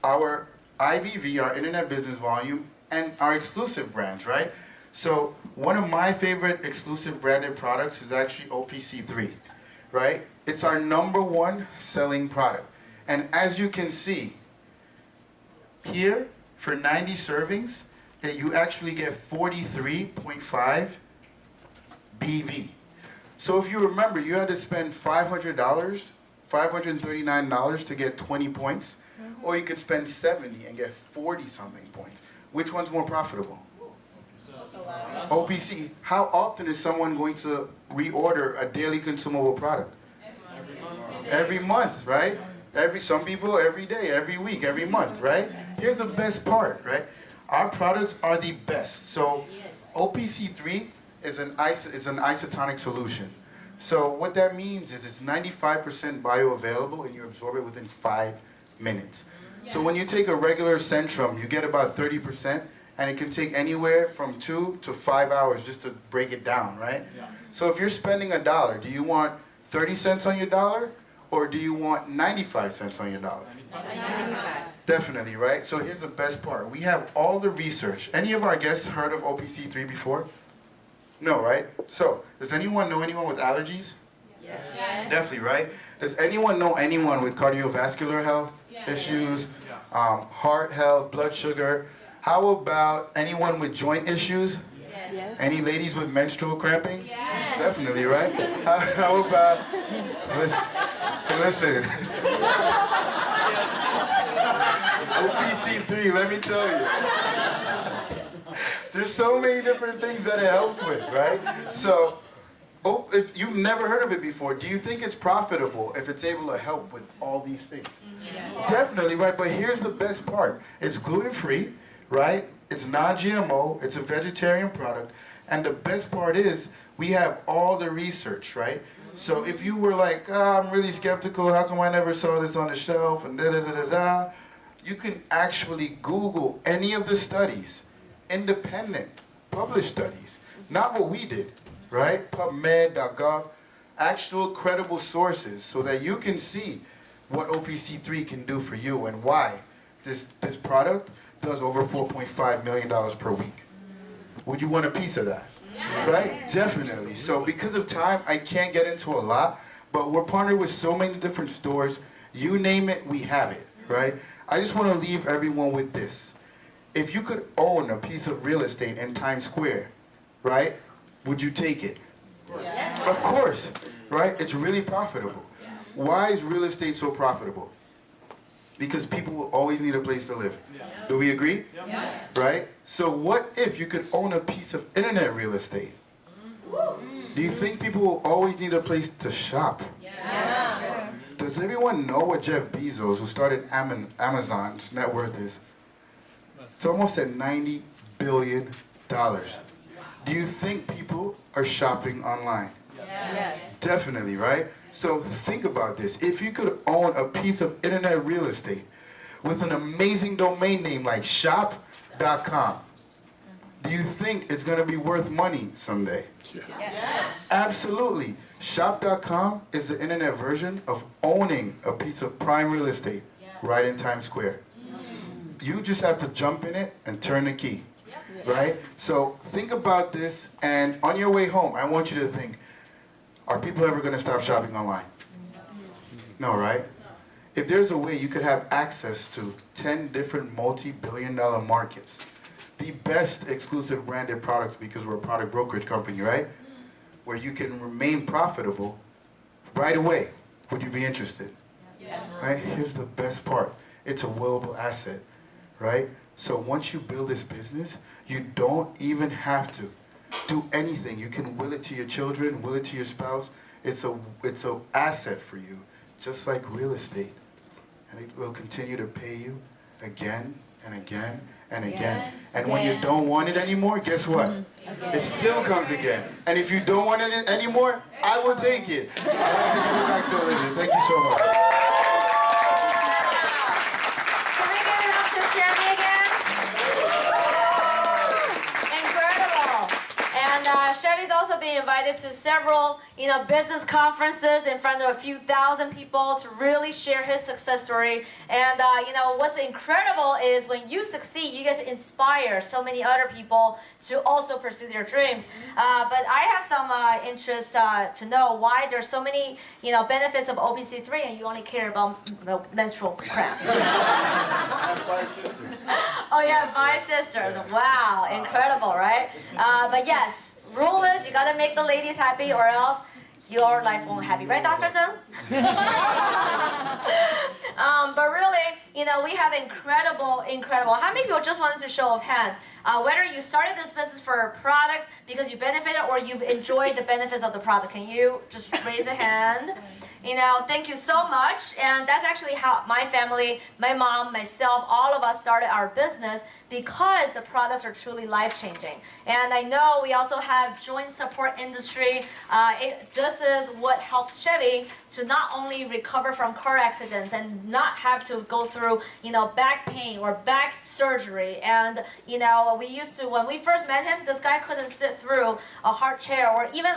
our IBV, our Internet Business Volume, and our exclusive brands, right? So one of my favorite exclusive branded products is actually OPC3, right? It's our #1 selling product. And as you can see, here For 90 servings, you actually get 43.5 BV. So if you remember, you had to spend $500, $539 to get 20 points, or you could spend 70 and get 40-something points. Which one's more profitable? OPC. How often is someone going to reorder a daily consumable product? Every month, right? Some people every day, every week, every month, right? Here's the best part, right? Our products are the best. So OPC3 is an isotonic solution. So what that means is it's 95% bioavailable and you absorb it within 5 minutes. So when you take a regular Centrum, you get about 30%, and it can take anywhere from 2 to 5 hours just to break it down, right? So if you're spending $1, do you want 30 cents on your dollar, or do you want 95 cents on your dollar? 95. Definitely, right? So here's the best part. We have all the research. Any of our guests heard of OPC3 before? No, right? So, does anyone know anyone with allergies? Yes. Definitely, right? Does anyone know anyone with cardiovascular health issues, heart health, blood sugar? How about anyone with joint issues? Yes. Any ladies with menstrual cramping? Yes. Definitely, right? How about, listen. OPC3, let me tell you. There's so many different things that it helps with, right? So, if you've never heard of it before, do you think it's profitable if it's able to help with all these things? Yes. Definitely, right? But here's the best part. It's gluten-free, right? It's non-GMO, it's a vegetarian product, and the best part is we have all the research, right? So if you were like, I'm really skeptical, how come I never saw this on the shelf, and da-da-da-da-da, you can actually Google any of the studies, independent, published studies, not what we did, right? PubMed.gov, actual credible sources, so that you can see what OPC3 can do for you and why this product does over $4.5 million per week. Would you want a piece of that? Yes. Right? Definitely. So because of time, I can't get into a lot, but we're partnered with so many different stores. You name it, we have it, right? I just want to leave everyone with this. If you could own a piece of real estate in Times Square, right, would you take it? Yes. Of course, right? It's really profitable. Why is real estate so profitable? Because people will always need a place to live. Do we agree? Yes. Right? So what if you could own a piece of internet real estate? Do you think people will always need a place to shop? Yes. Does everyone know what Jeff Bezos, who started Amazon's net worth is? It's almost at $90 billion. Do you think people are shopping online? Yes. Definitely, right? So think about this. If you could own a piece of internet real estate with an amazing domain name like shop.com, do you think it's going to be worth money someday? Yes. Absolutely. Shop.com is the internet version of owning a piece of prime real estate right in Times Square. You just have to jump in it and turn the key, right? So think about this, and on your way home, I want you to think, are people ever going to stop shopping online? No, right? If there's a way you could have access to 10 different multi-billion-dollar markets, the best exclusive branded products, because we're a product brokerage company, right? Where you can remain profitable right away, would you be interested? Yes. Right? Here's the best part. It's a willable asset, right? So once you build this business, you don't even have to do anything. You can will it to your children, will it to your spouse. It's a asset for you, just like real estate. And it will continue to pay you again and again and again. And when you don't want it anymore, guess what? It still comes again. And if you don't want it anymore, I will take it. All right, give it back to Elizabeth. Thank you so much. Can we give it up to Shelby again? Incredible. And Chevy's also been invited to several, business conferences in front of a few thousand people to really share his success story. And what's incredible is when you succeed, you get to inspire so many other people to also pursue their dreams. But I have some interest to know why there's so many, benefits of OPC3, and you only care about the menstrual cramp. I have 5 sisters. Oh, you have 5 sisters. Wow, incredible, right? But yes, rule is you gotta make the ladies happy, or else your life won't happy, right, Dr. Zhang? But really, we have incredible. How many people just wanted to show of hands? Whether you started this business for products because you benefited or you enjoyed the benefits of the product, can you just raise a hand? Thank you so much. And that's actually how my family, my mom, myself, all of us started our business, because the products are truly life-changing. And I know we also have joint support industry. This is what helps Chevy to not only recover from car accidents and not have to go through, back pain or back surgery. And, we used to, when we first met him, this guy couldn't sit through a hard chair or even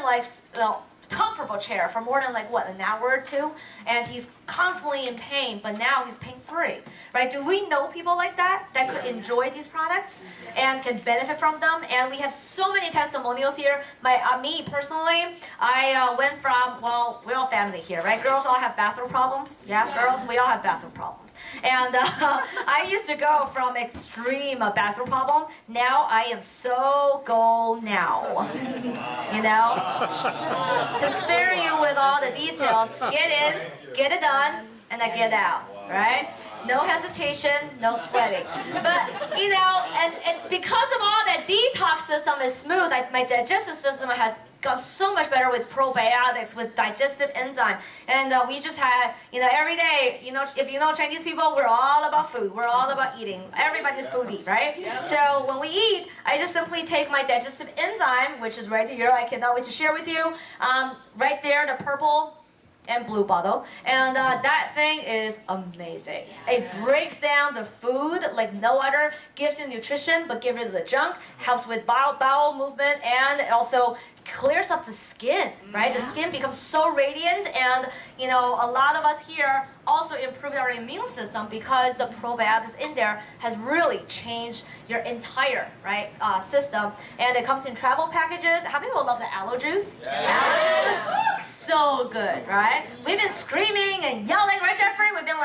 comfortable chair for more than an hour or two, and he's constantly in pain, but now he's pain-free, right? Do we know people like that could enjoy these products and can benefit from them? And we have so many testimonials here. Me personally, I went from, we're all family here, right? Girls all have bathroom problems. Yeah, girls, we all have bathroom problems. And I used to go from extreme bathroom problem. Now I am so go now. To spare you with all the details, get in, get it done, and I get out, right? No hesitation, no sweating. But, and because of all that detox system is smooth, my digestive system has got so much better with probiotics, with digestive enzyme. And we just had, every day, if you know Chinese people, we're all about food. We're all about eating. Everybody's foodie, right? Yep. So when we eat, I just simply take my digestive enzyme, which is right here. I cannot wait to share with you. Right there, the purple and blue bottle, and that thing is amazing. It breaks down the food like no other, gives you nutrition but gives rid of the junk, helps with bowel movement, and it also clears up the skin, right? The skin becomes so radiant, and a lot of us here also improve our immune system because the probiotics in there has really changed your entire system. And it comes in travel packages. How many people love the aloe juice? Aloe juice, so good, right? We've been screaming and yelling, right, Jeffrey? We've been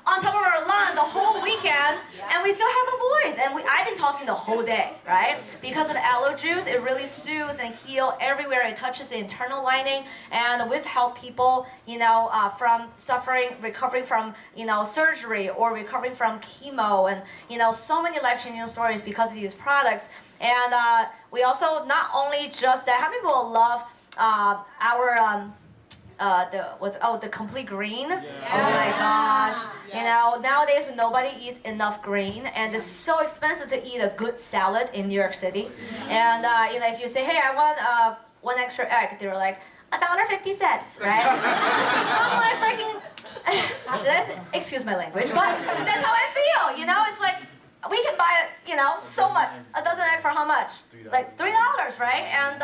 on top of our lawn the whole weekend, and we still have a voice. And I've been talking the whole day, right? Because of aloe juice, it really soothes and heals everywhere it touches the internal lining. And we've helped people, from recovering from, surgery or recovering from chemo, and so many life-changing stories because of these products. And we also not only just that. How many people love our the complete green? Yeah. Oh my gosh. Yes. Nowadays nobody eats enough green, and it's so expensive to eat a good salad in New York City. And if you say, hey, I want 1 extra egg, they're like, $1.50, right? I'm like freaking excuse my language, but that's how I feel, It's like we can buy it, so much. A dozen egg for how much? Like $3, right? And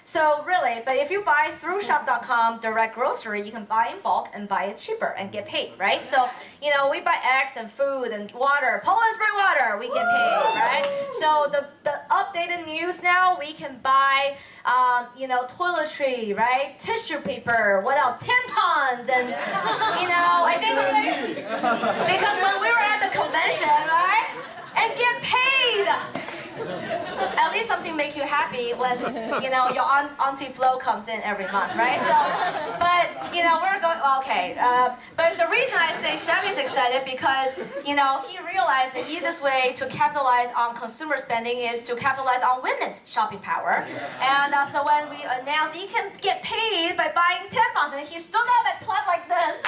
so really, but if you buy through shop.com direct grocery, you can buy in bulk and buy it cheaper and get paid, right? So, we buy eggs and food and water, Poland spring water, we get paid, right? So the updated news now, we can buy, toiletry, right? Tissue paper, what else? Tampons, and, I think, because when we were at the convention, right? And get paid! At least something make you happy when, your Auntie Flo comes in every month, right? So, but, we're going, okay. But the reason I say Chevy's excited because, he realized the easiest way to capitalize on consumer spending is to capitalize on women's shopping power. And so when we announced you can get paid by buying tampons, and he stood up and clapped like this.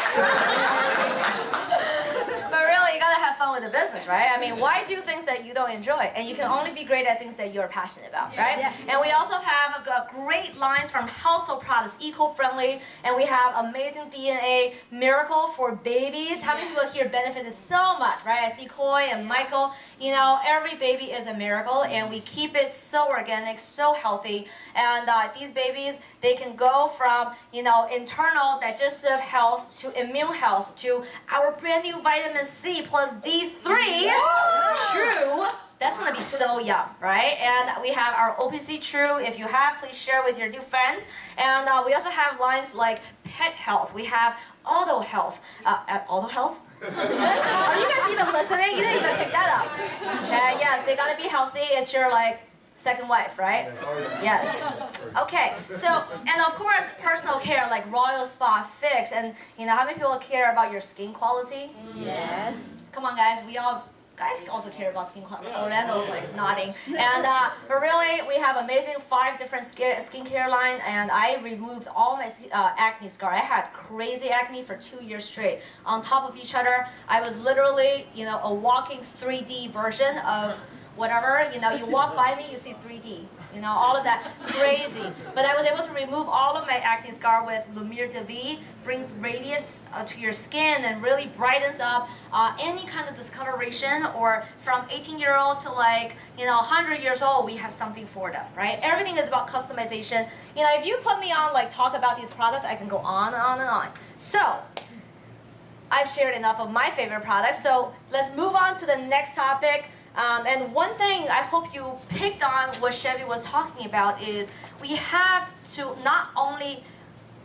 But really, you gotta have fun with with a business, right? I mean, why do things that you don't enjoy? And you can only be great at things that you're passionate about, right? Yeah. And we also have great lines from household products, eco-friendly, and we have amazing DNA miracle for babies. How many people here benefited so much, right? I see Coy and Michael. You know, every baby is a miracle, and we keep it so organic, so healthy. And these babies, they can go from, you know, internal digestive health to immune health to our brand new vitamin C plus D3. True. That's gonna be so yum, right? And we have our OPC True. If you have, please share with your new friends. And we also have lines like Pet Health. We have Auto Health. Auto Health? Are you guys even listening? You didn't even pick that up. Okay, yes, they gotta be healthy. It's your like second wife, right? Yes. Okay. So, and of course, personal care like Royal Spa Fix. And you know, how many people care about your skin quality? Yes. Come on, guys. Guys also care about skin quality. Orlando's like nodding. And but really, we have amazing 5 different skincare line, and I removed all my acne scar. I had crazy acne for 2 years straight, on top of each other. I was literally, you know, a walking 3D version of whatever. You know, you walk by me, you see 3D. You know, all of that crazy. But I was able to remove all of my acne scar with Lumiere de Vie. Brings radiance to your skin and really brightens up any kind of discoloration. Or from 18-year-old to like, you know, 100 years old, we have something for them, right? Everything is about customization. You know, if you put me on like talk about these products, I can go on and on and on. So I've shared enough of my favorite products. So let's move on to the next topic. And one thing I hope you picked on what Chevy was talking about is we have to not only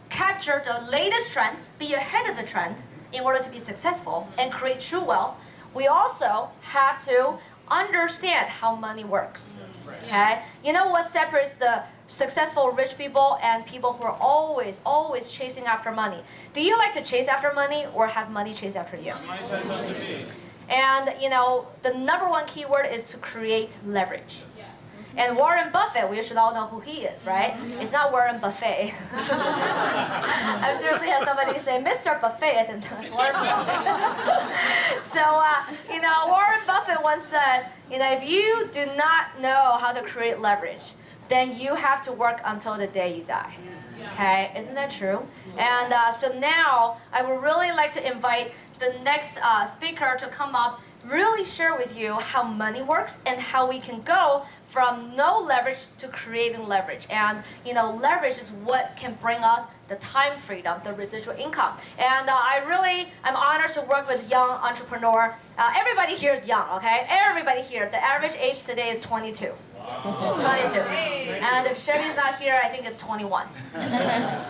capture the latest trends, be ahead of the trend in order to be successful and create true wealth, we also have to understand how money works. Okay? You know what separates the successful rich people and people who are always chasing after money? Do you like to chase after money or have money chase after you? And you know, the number one keyword is to create leverage. Yes. And Warren Buffett, we should all know who he is, right? It's not Warren Buffet. I've certainly had somebody say, Mr. Buffet, as in Warren Buffett. So, you know, Warren Buffett once said, you know, if you do not know how to create leverage, then you have to work until the day you die. Okay, isn't that true? And so now, I would really like to invite the next speaker to come up, really share with you how money works and how we can go from no leverage to creating leverage. And you know, leverage is what can bring us the time freedom, the residual income. And I'm honored to work with young entrepreneur. Everybody here is young, okay? Everybody here. The average age today is 22. 22. And if Chevy's not here, I think it's 21.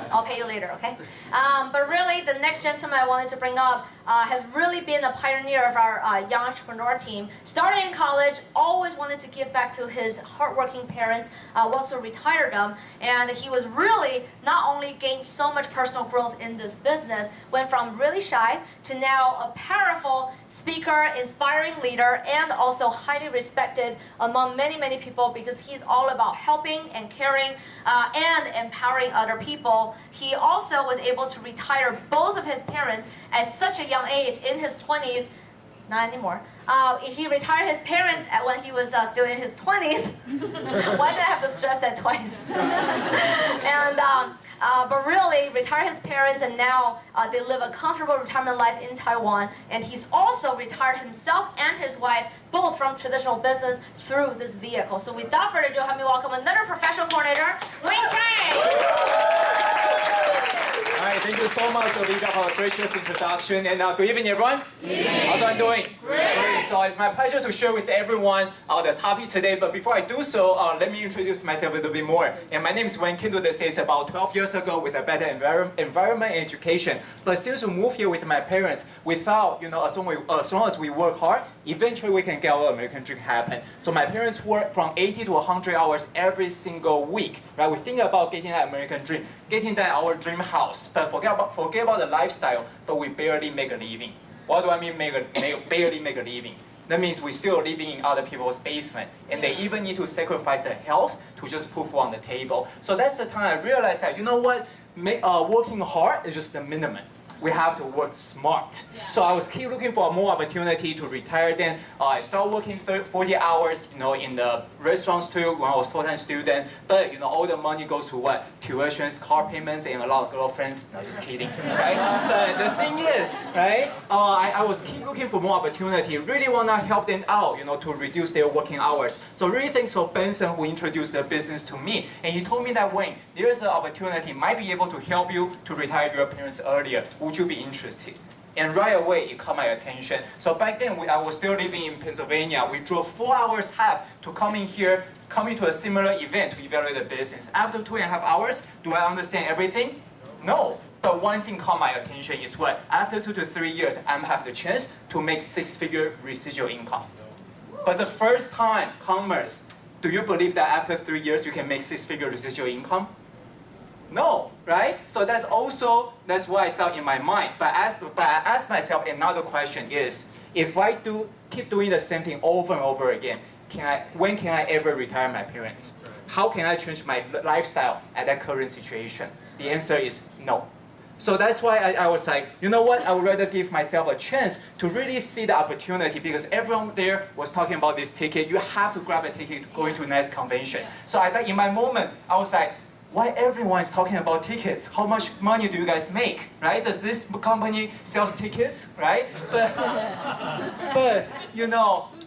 I'll pay you later, okay? But really, the next gentleman I wanted to bring up has really been a pioneer of our young entrepreneur team. Started in college, always wanted to give back to his hardworking parents, wants to retire them. And he was really not only gained so much personal growth in this business, went from really shy to now a powerful speaker, inspiring leader, and also highly respected among many, many people because he's all about helping and caring and empowering other people. He also was able to retire both of his parents at such a young age, in his 20s, not anymore. He retired his parents when he was still in his 20s. Why did I have to stress that twice? And but really retired his parents, and now they live a comfortable retirement life in Taiwan. And he's also retired himself and his wife, both from traditional business, through this vehicle. So without further ado, help me welcome another professional coordinator, Wayne Chang. All right, thank you so much, Olivia, for a gracious introduction. And good evening, everyone. How's everyone doing? Great. So it's my pleasure to share with everyone the topic today. But before I do so, let me introduce myself a little bit more. And my name is Wayne. Came to the States about 12 years ago with a better environment and education. But since we moved here with my parents, without, you know, as long as we work hard, eventually we can get our American dream happen. So my parents work from 80 to 100 hours every single week. Right? We think about getting that American dream, getting that our dream house. But forget about the lifestyle, but we barely make a living. What do I mean barely make a living? That means we're still living in other people's basement, and they even need to sacrifice their health to just put food on the table. So that's the time I realized that, you know what, working hard is just the minimum. We have to work smart. So I was keep looking for more opportunity to retire. Then I started working 40 hours, in the restaurants too when I was full-time student. But all the money goes to what? Tuitions, car payments, and a lot of girlfriends. No, just kidding, right? But the thing is, right? I was keep looking for more opportunity. Really wanna help them out, to reduce their working hours. So really thanks for Benson who introduced the business to me, and he told me that Wayne, there's an opportunity might be able to help you to retire your parents earlier. Would you be interested? And right away, it caught my attention. So back then, I was still living in Pennsylvania. We drove 4 hours half to coming to a similar event to evaluate the business. After 2.5 hours, do I understand everything? No. But one thing caught my attention is what? After 2 to 3 years, I'm have the chance to make 6-figure residual income. But the first time, commerce, do you believe that after 3 years, you can make 6-figure residual income? No, right? So that's why I thought in my mind. But I asked myself another question is, if I keep doing the same thing over and over again, when can I ever retire my parents? How can I change my lifestyle at that current situation? The answer is no. So that's why I was like, you know what? I would rather give myself a chance to really see the opportunity because everyone there was talking about this ticket. You have to grab a ticket to go into next convention. So I thought in my moment, I was like, why everyone is talking about tickets? How much money do you guys make, right? Does this company sells tickets, right? But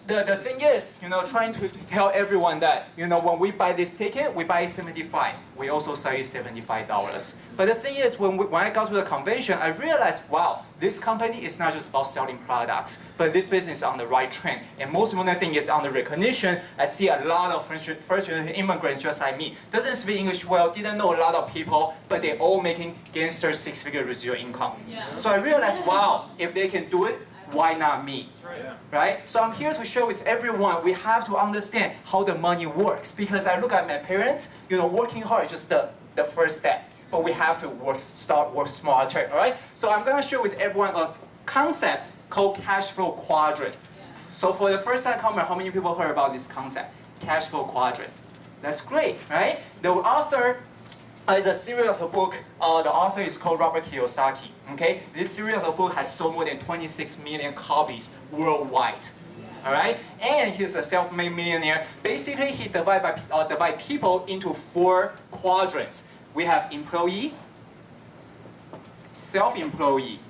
the thing is, trying to tell everyone that, when we buy this ticket, we buy it $75. We also sell it $75. But the thing is, when I got to the convention, I realized, wow, this company is not just about selling products, but this business is on the right trend. And most important thing is on the recognition. I see a lot of first-generation immigrants just like me, doesn't speak English well, didn't know a lot of people, but they're all making gangster 6-figure residual income. Yeah. So I realized, wow, if they can do it, why not me? Right? So I'm here to share with everyone, we have to understand how the money works. Because I look at my parents, working hard is just the first step. But we have to work smarter, all right? So I'm gonna share with everyone a concept called cash flow quadrant. So for the first time comer, how many people heard about this concept? Cash flow quadrant. That's great, right? The author is a series of book. The author is called Robert Kiyosaki. Okay, this series of book has sold more than 26 million copies worldwide. All right, and he's a self-made millionaire. Basically, he divide people into 4 quadrants. We have employee, self-employee,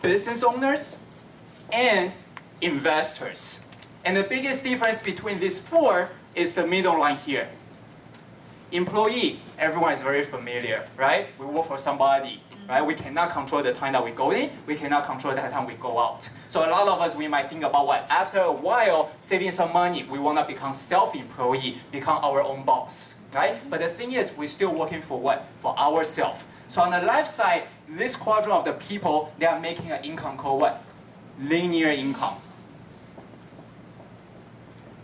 business owners, and investors. And the biggest difference between these 4 is the middle line here. Employee, everyone is very familiar, right? We work for somebody, right? We cannot control the time that we go in. We cannot control the time we go out. So a lot of us, we might think about what? After a while, saving some money, we want to become self-employee, become our own boss, right? But the thing is, we're still working for what? For ourselves. So on the left side, this quadrant of the people, they are making an income called what? Linear income.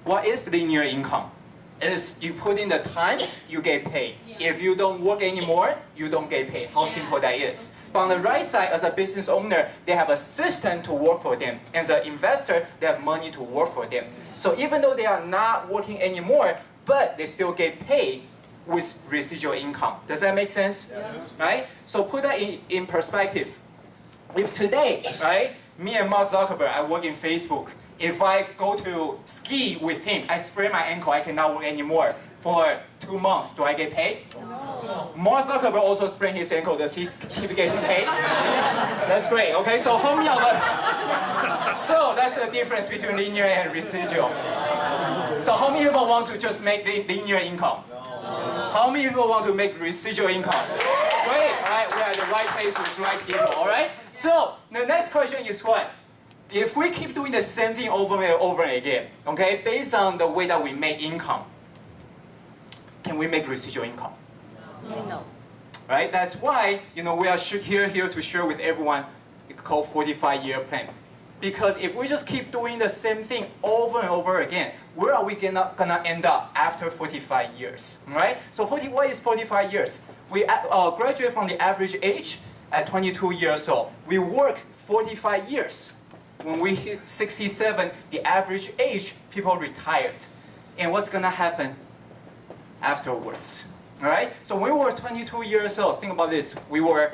What is linear income? Is you put in the time, you get paid. If you don't work anymore, you don't get paid. How simple that is. But on the right side, as a business owner, they have a system to work for them. And the investor, they have money to work for them. So even though they are not working anymore, but they still get paid with residual income. Does that make sense? Yes. Right? So put that in perspective. If today, right, me and Mark Zuckerberg, I work in Facebook. If I go to ski with him, I sprain my ankle, I cannot work anymore for 2 months. Do I get paid? No. Mark Zuckerberg also sprained his ankle. Does he keep getting paid? That's great. Okay, so how many of us? So that's the difference between linear and residual. So how many people want to just make linear income? How many people want to make residual income? Great. All right, we're at the right place with the right people. All right. So the next question is what? If we keep doing the same thing over and over again, okay, based on the way that we make income, can we make residual income? No. Right? That's why we are here to share with everyone called 45-year plan. Because if we just keep doing the same thing over and over again, where are we gonna end up after 45 years? Right? So what is 45 years? We graduate from the average age at 22 years old. We work 45 years. When we hit 67, the average age, people retired. And what's gonna happen afterwards? All right. So when we were 22 years old, think about this. We were,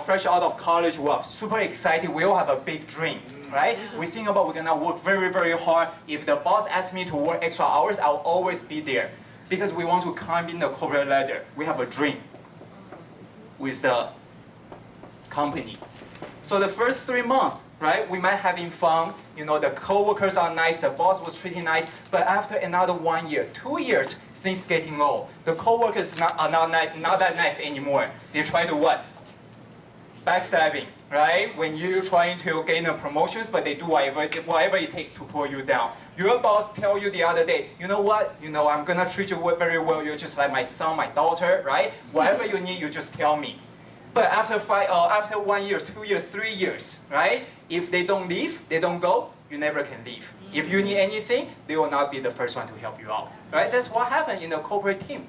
fresh out of college. We were super excited. We all have a big dream, right? We think about we're gonna work very, very hard. If the boss asks me to work extra hours, I'll always be there because we want to climb in the corporate ladder. We have a dream with the company. So the first 3 months, right, we might having fun. The coworkers are nice. The boss was treating nice. But after another 1 year, 2 years, things getting low. The coworkers are not that nice anymore. They try to what? Backstabbing, right? When you're trying to gain the promotions, but they do whatever it takes to pull you down. Your boss tell you the other day, you know what? I'm gonna treat you very well. You're just like my son, my daughter, right? Whatever you need, you just tell me. But after 1 year, 2 years, 3 years, right? If they don't leave, they don't go, you never can leave. If you need anything, they will not be the first one to help you out, right? That's what happened in the corporate team.